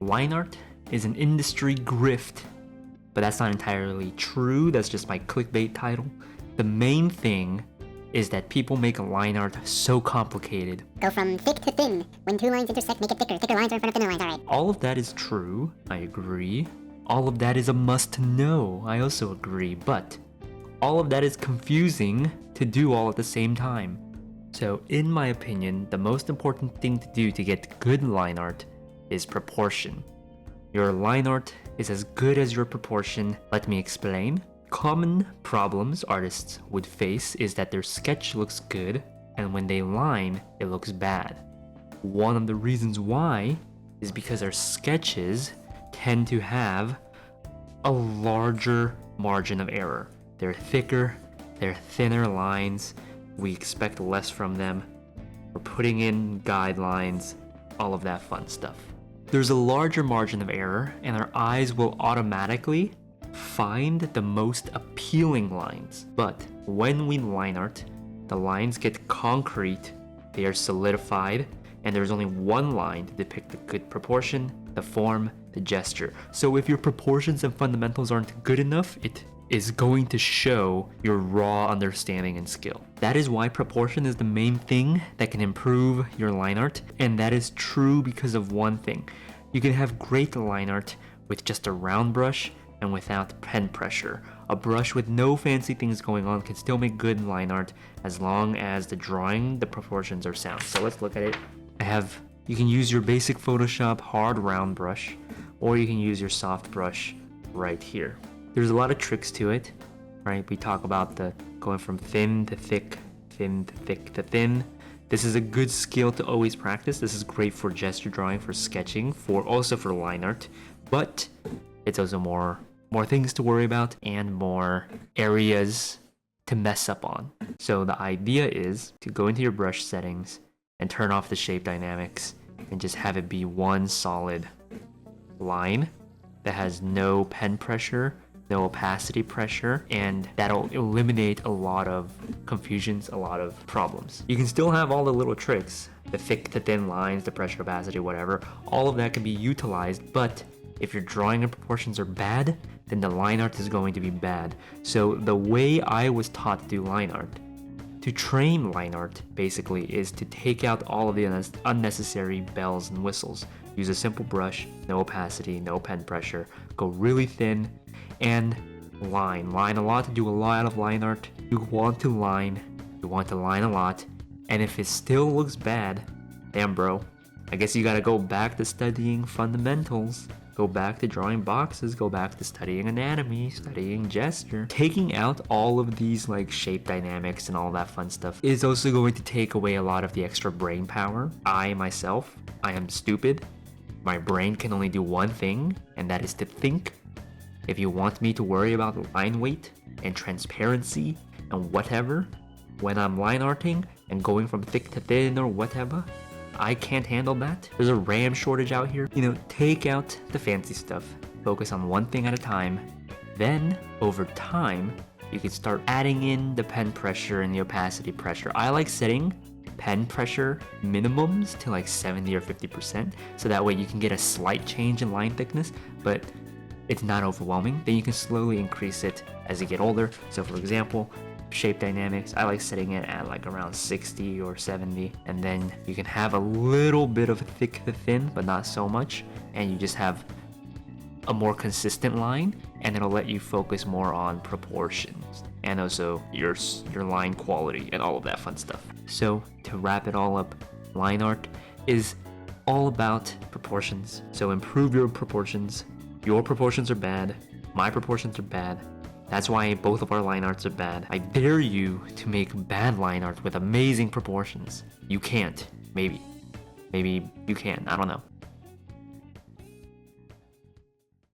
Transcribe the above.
Line art is an industry grift, but that's not entirely true. That's just my clickbait title. The main thing is that people make line art so complicated. Go from thick to thin. When two lines intersect, make it thicker. Thicker lines are in front of thinner lines, alright. All of that is true, I agree. All of that is a must-know, I also agree, but all of that is confusing to do all at the same time. So in my opinion, the most important thing to do to get good line art is proportion. Your line art is as good as your proportion. Let me explain. Common problems artists would face is that their sketch looks good, and when they line, it looks bad. One of the reasons why is because our sketches tend to have a larger margin of error. They're thicker, they're thinner lines, we expect less from them. We're putting in guidelines, all of that fun stuff. There's a larger margin of error, and our eyes will automatically find the most appealing lines. But when we line art, the lines get concrete, they are solidified, and there's only one line to depict the good proportion, the form, the gesture. So if your proportions and fundamentals aren't good enough, it is going to show your raw understanding and skill. That is why proportion is the main thing that can improve your line art, and that is true because of one thing. You can have great line art with just a round brush and without pen pressure. A brush with no fancy things going on can still make good line art as long as the proportions are sound. So let's look at it. You can use your basic Photoshop hard round brush, or you can use your soft brush right here. There's a lot of tricks to it, right? We talk about the going from thin to thick, thin to thick to thin. This is a good skill to always practice. This is great for gesture drawing, for sketching, also for line art, but it's also more things to worry about and more areas to mess up on. So the idea is to go into your brush settings and turn off the shape dynamics and just have it be one solid line that has no pen pressure, no opacity pressure, and that'll eliminate a lot of confusions, a lot of problems. You can still have all the little tricks, the thick to thin lines, the pressure, opacity, whatever. All of that can be utilized, but if your drawing and proportions are bad, then the line art is going to be bad. So the way I was taught to do line art, to train line art basically, is to take out all of the unnecessary bells and whistles. Use a simple brush, no opacity, no pen pressure, go really thin, and line a lot. To do a lot of line art, you want to line a lot, and if it still looks bad, damn bro, I guess you gotta go back to studying fundamentals, go back to drawing boxes, go back to studying anatomy, studying gesture. Taking out all of these like shape dynamics and all that fun stuff is also going to take away a lot of the extra brain power. I am stupid. My brain can only do one thing, and that is to think. If you want me to worry about line weight and transparency and whatever, when I'm line arting and going from thick to thin or whatever, I can't handle that. There's a RAM shortage out here. Take out the fancy stuff. Focus on one thing at a time. Then, over time, you can start adding in the pen pressure and the opacity pressure. I like setting pen pressure minimums to like 70 or 50%, so that way you can get a slight change in line thickness, but it's not overwhelming. Then you can slowly increase it as you get older. So for example, shape dynamics, I like setting it at like around 60 or 70, and then you can have a little bit of thick to thin, but not so much, and you just have a more consistent line, and it'll let you focus more on proportions and also your line quality and all of that fun stuff. So to wrap it all up, line art is all about proportions. So improve your proportions. Your proportions are bad, my proportions are bad. That's why both of our line arts are bad. I dare you to make bad line art with amazing proportions. You can't. Maybe you can. I don't know.